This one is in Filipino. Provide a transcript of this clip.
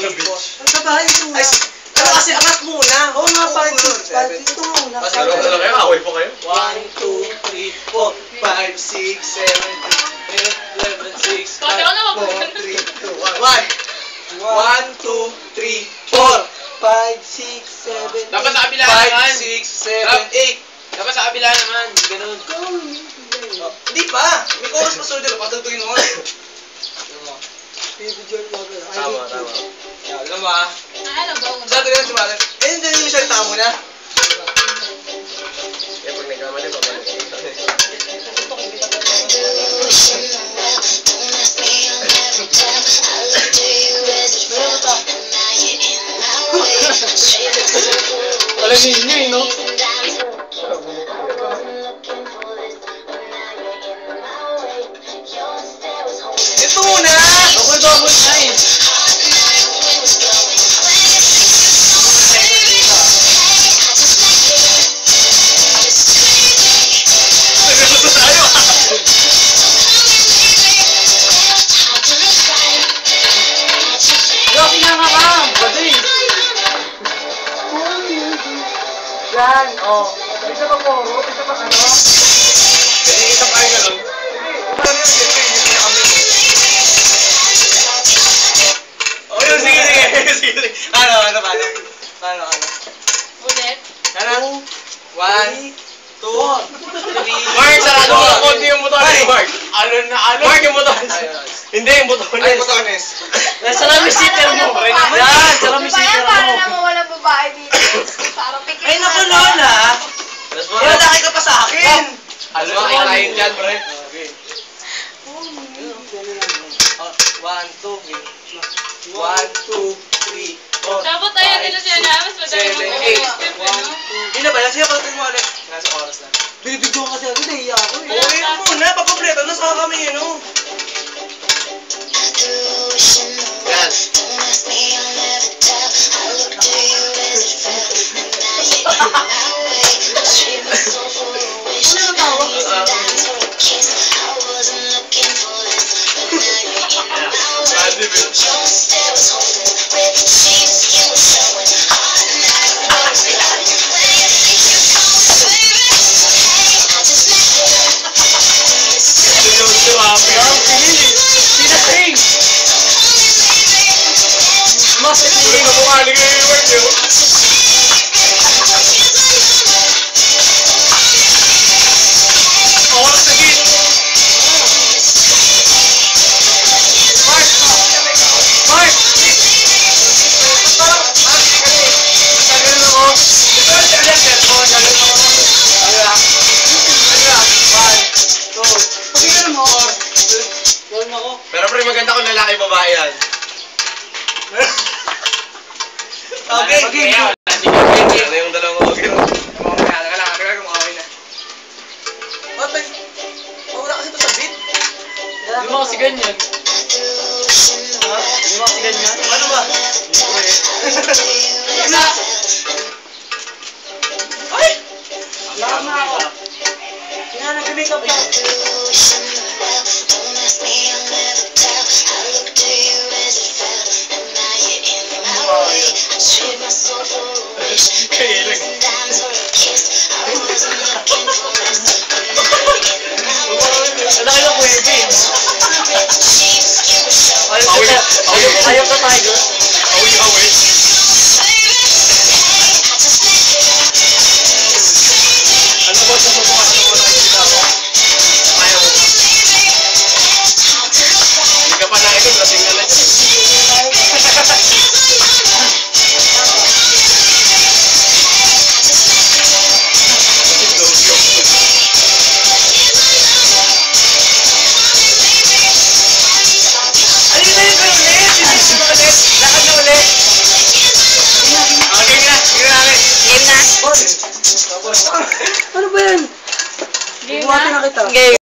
Sa bahay ito nga. Ano kasi, angat muna. Oo nga, 5, 6, 7. Ito muna. Mas gano'n na lang kayo, away po kayo. 1, 2, 3, 4, 5, 6, 7, 8, 11, 6, 5, 4, 3, 2, 1. 1, 2, 3, 4, 5, 6, 7, 8. Dapat sa kabila naman. 5, 6, 7, 8. Dapat sa kabila naman. Ganun. Hindi pa. May chorus pa soldier. Patugtugin mo. Tama. Alam mo ah. Sabi ko si Mother. Hindi mo siya tama mo na. Kaya pag nagkamali, babalik. Alam ninyo eh, no? Ito muna! Double na eh. Lock na nga ka! Badri! Yan, oh. Isa pa po, isa pa ano? Kasi kita pa yung ganun. Paano yun? Oh, yun, sige. Paano? Ulit. Ano? 1, 2, 3, Mark, sarado mo ang konti yung butones, Mark. Alon. Mark, yung butones. Hindi, yung butones. Ay, botones. Nasa lang yung sitter mo. Yan, sa lang yung sitter mo. Para naman walang babae dito. Parang pikit. Ay, naku, Lola. Wala laki ka pa sa akin. Alon, nakikain dyan, pre. Okay. 1, 2, 3, 4, 5, 6, 7, 8. Dapat tayo nila siya na. Mas madali mo Hindi na ba? Siya pagdating mo ulit. Nasa oras na. Binibidyo kasi ako, nahiya ako eh. Oo, yun muna. Pakompleto na sa kami yun, oh. Yan. Ano yung tawag? Sinasing! Mas Hindi na mukha ni yung word yun. Oras na gin. Mark! Mark! Tagal na ko. Ito si Alex, cellphone. Tagal na ko. Ala. 1, 2, Pagkita mo, yun ako. Pero pre, maganda kung lalaki babae yan. Okay. Ano yung dalawang okay? Tagal kung okay na. Ba't may... Mawala kasi ito sa beat. Hindi mo kasi ganyan. Ha? Hindi mo kasi ganyan. Ano ba? Isa! Ay! Wala na ako. Kaya nag-makeup ka. Kaya lang. Ano kayo pwede? Ayaw ka tiger? Awi. Ano ba sa mga nakikita mo? Ayaw mo. Hindi ka pa naikot, lasing na lang. Lakad na ulit. Okay na, sige namin. Game na. Ano ba yan? Game Buhatin na kita. Game.